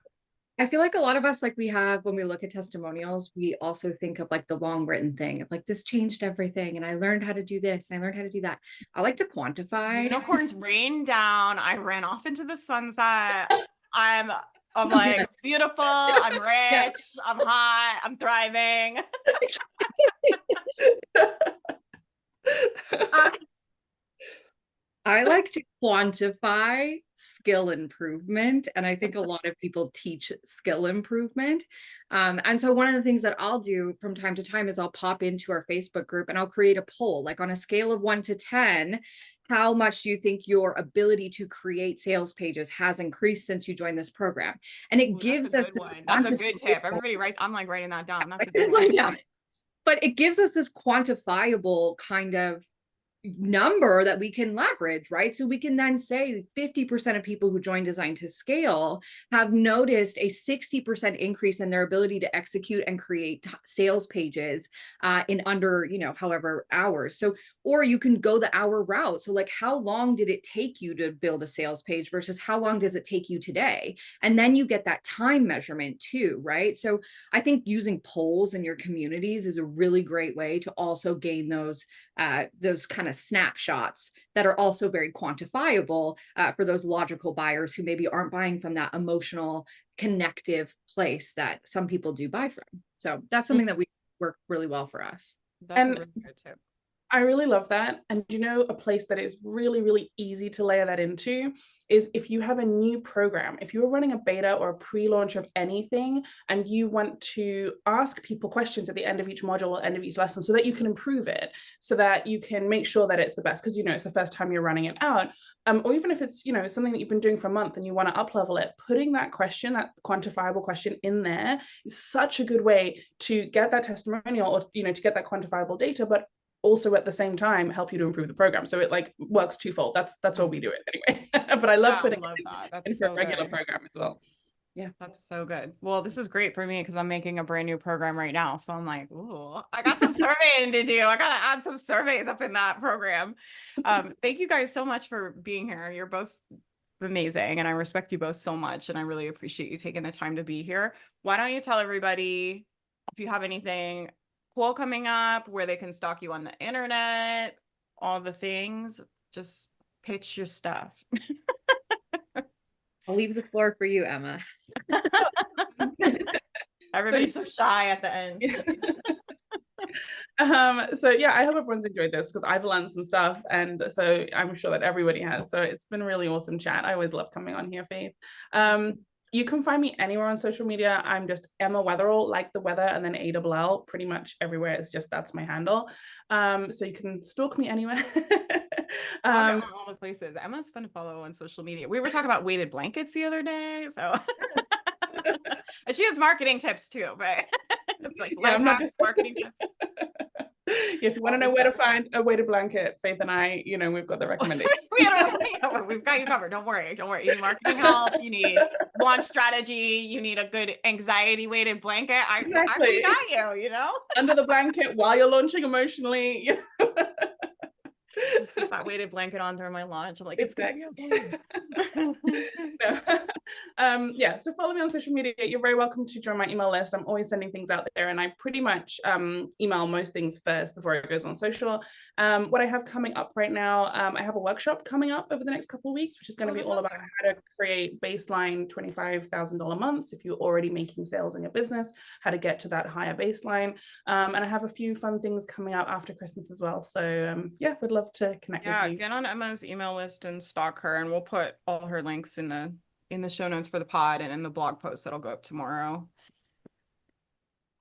I feel like a lot of us, like we have, when we look at testimonials, we also think of like the long written thing of like, this changed everything. And I learned how to do this and I learned how to do that. I like to quantify. Unicorns rain down. I ran off into the sunset. I'm like beautiful. I'm rich. I'm hot. I'm thriving. I like to quantify skill improvement. And I think a lot of people teach skill improvement. And so one of the things that I'll do from time to time is I'll pop into our Facebook group and I'll create a poll, like on a scale of 1 to 10, how much do you think your ability to create sales pages has increased since you joined this program? And it gives us this That's a good tip. Everybody I'm like writing that down. That's a good one. But it gives us this quantifiable kind of number that we can leverage, right? So we can then say 50% of people who join Design to Scale have noticed a 60% increase in their ability to execute and create sales pages in under, however hours. So, or you can go the hour route. So like, how long did it take you to build a sales page versus how long does it take you today? And then you get that time measurement too, right? So I think using polls in your communities is a really great way to also gain those kind of snapshots that are also very quantifiable for those logical buyers who maybe aren't buying from that emotional connective place that some people do buy from. So that's something that we work really well for us. That's a really good tip. I really love that. And a place that is really, really easy to layer that into is if you have a new program, if you're running a beta or a pre-launch of anything, and you want to ask people questions at the end of each module or end of each lesson so that you can improve it, so that you can make sure that it's the best, because, it's the first time you're running it out. Or even if it's, something that you've been doing for a month and you want to up level it, putting that question, that quantifiable question in there is such a good way to get that testimonial or, to get that quantifiable data, but also at the same time help you to improve the program. So it like works twofold. That's what we do it anyway. But I love putting it in for a regular program as well. Yeah, that's so good. Well, this is great for me because I'm making a brand new program right now. So I'm like, ooh, I got some surveying to do. I got to add some surveys up in that program. Thank you guys so much for being here. You're both amazing and I respect you both so much. And I really appreciate you taking the time to be here. Why don't you tell everybody if you have anything cool coming up, where they can stalk you on the internet, all the things, just pitch your stuff. I'll leave the floor for you, Emma. All Everybody's so shy at the end. So yeah, I hope everyone's enjoyed this because I've learned some stuff, and so I'm sure that everybody has. So it's been really awesome chat. I always love coming on here, Faith. You can find me anywhere on social media. I'm just Emma Wetherall, like the weather, and then ALL, pretty much everywhere. It's just, that's my handle. So you can stalk me anywhere. All the places. Emma's fun to follow on social media. We were talking about weighted blankets the other day, so and she has marketing tips too, but it's like life hacks, marketing tips. If you want to know where to find a weighted blanket, Faith and I, we've got the recommendation. We've got you covered. Don't worry. You need marketing help. You need launch strategy. You need a good anxiety weighted blanket. We got you, Under the blanket while you're launching emotionally. Keep that weighted blanket on during my launch. I'm like, it's gonna be okay. Yeah, so follow me on social media. You're very welcome to join my email list. I'm always sending things out there, and I pretty much email most things first before it goes on social. What I have coming up right now, I have a workshop coming up over the next couple of weeks, which is going to be all about how to create baseline $25,000 months if you're already making sales in your business, how to get to that higher baseline. And I have a few fun things coming out after Christmas as well. So yeah, would love to connect with you. Get on Emma's email list and stalk her, and we'll put all her links in the show notes for the pod and in the blog post that'll go up tomorrow.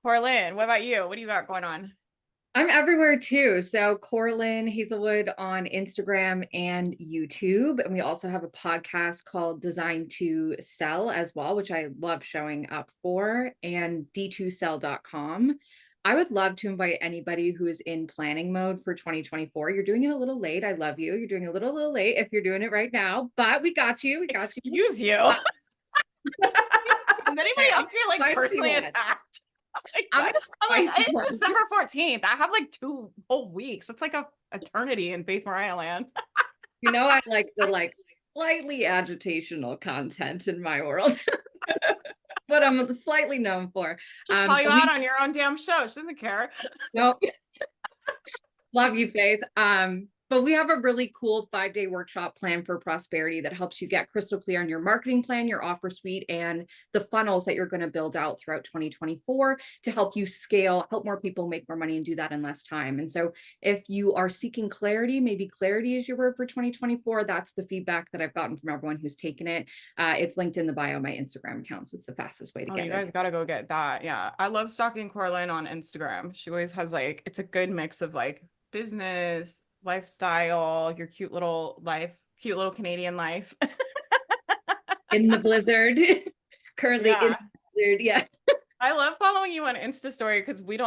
Corlin, what about you? What do you got going on? I'm everywhere too. So Corlin Hazelwood on Instagram and YouTube. And we also have a podcast called Design to Sell as well, which I love showing up for, and d2sell.com. I would love to invite anybody who is in planning mode for 2024. You're doing it a little late. I love you. You're doing it a little late if you're doing it right now, but we got you. Excuse you. Does anybody else feel like personally attacked? It's December 14th. I have like 2 whole weeks. It's like a eternity in Faith Mariah land. I like the slightly agitational content in my world. What I'm slightly known for. Call you out on your own damn show. She doesn't care. Nope. Love you, Faith. But we have a really cool 5-day workshop plan for prosperity that helps you get crystal clear on your marketing plan, your offer suite, and the funnels that you're going to build out throughout 2024 to help you scale, help more people make more money, and do that in less time. And so if you are seeking clarity, maybe clarity is your word for 2024. That's the feedback that I've gotten from everyone who's taken it. It's linked in the bio of my Instagram account, so it's the fastest way to get it. You guys got to go get that. Yeah. I love stalking Corlin on Instagram. She always has it's a good mix of business, lifestyle, your cute little Canadian life. In the blizzard. Currently in the blizzard. Yeah. I love following you on Insta story because we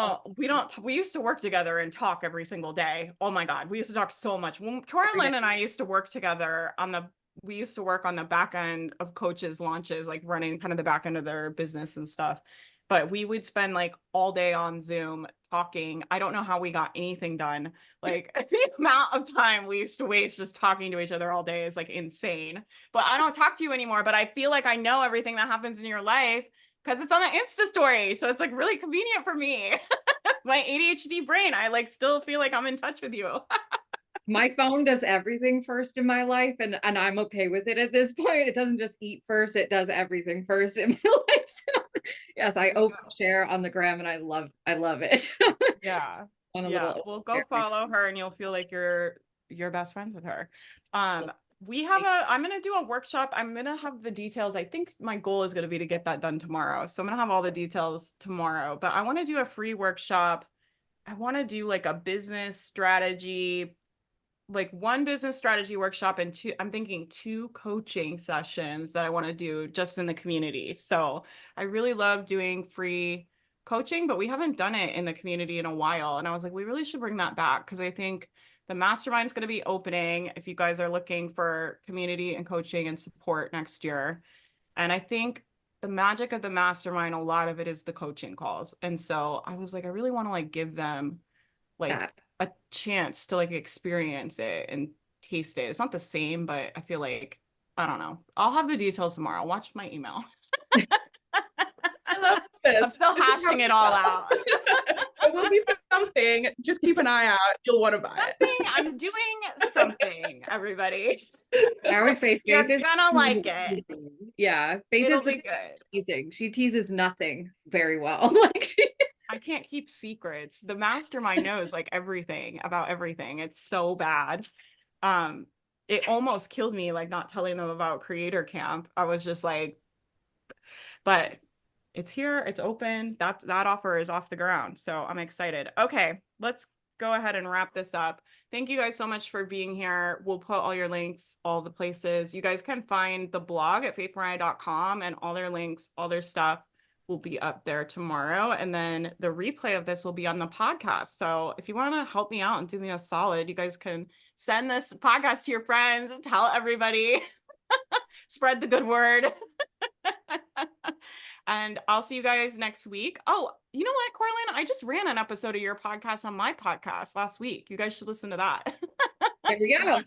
used to work together and talk every single day. Oh my God. We used to talk so much. When Corlin and I used to work together we used to work on the back end of coaches' launches, running kind of the back end of their business and stuff. But we would spend all day on Zoom talking. I don't know how we got anything done. The amount of time we used to waste just talking to each other all day is insane. But I don't talk to you anymore, but I feel like I know everything that happens in your life because it's on the Insta story. So it's really convenient for me. My ADHD brain, I still feel like I'm in touch with you. My phone does everything first in my life, and I'm okay with it at this point. It doesn't just eat first, it does everything first in my life. So, yes, I overshare on the gram, and I love it. Yeah. Well, go follow her and you'll feel like you're best friends with her. I'm going to do a workshop. I'm going to have the details. I think my goal is going to be to get that done tomorrow. So I'm going to have all the details tomorrow, but I want to do a free workshop. I want to do a business strategy, 1 business strategy workshop and 2 coaching sessions that I want to do just in the community. So I really love doing free coaching, but we haven't done it in the community in a while. And I was we really should bring that back because I think the mastermind is going to be opening if you guys are looking for community and coaching and support next year. And I think the magic of the mastermind, a lot of it is the coaching calls. And so I was I really want to give them a chance to experience it and taste it. It's not the same, but I feel I don't know. I'll have the details tomorrow. Watch my email. I love this. I'm still hashing it all out. There will be something. something. Just keep an eye out. You'll want to buy Something, I'm doing something, everybody. I always say You're Faith is gonna like the it. teasing. Yeah, Faith It'll is the be good. teasing. She teases nothing very well. Like I can't keep secrets. The mastermind knows like everything about everything. It's so bad. It almost killed me like not telling them about creator camp. I was just like, but it's here, it's open. That offer is off the ground. So I'm excited. Okay, let's go ahead and wrap this up. Thank you guys so much for being here. We'll put all your links, all the places. You guys can find the blog at faithmariah.com, and all their links, all their stuff will be up there tomorrow. And then the replay of this will be on the podcast. So if you want to help me out and do me a solid, you guys can send this podcast to your friends, tell everybody, spread the good word. And I'll see you guys next week. Oh, you know what, Corlin? I just ran an episode of your podcast on my podcast last week. You guys should listen to that. there we go.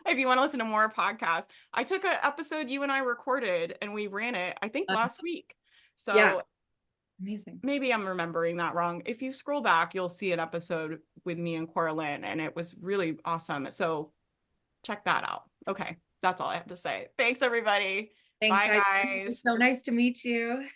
If you want to listen to more podcasts, I took an episode you and I recorded and we ran it, I think last week. So yeah. Amazing. Maybe I'm remembering that wrong. If you scroll back, you'll see an episode with me and Corlin, and it was really awesome. So check that out. Okay, that's all I have to say. Thanks, everybody. Thanks, Bye, guys. guys. So nice to meet you.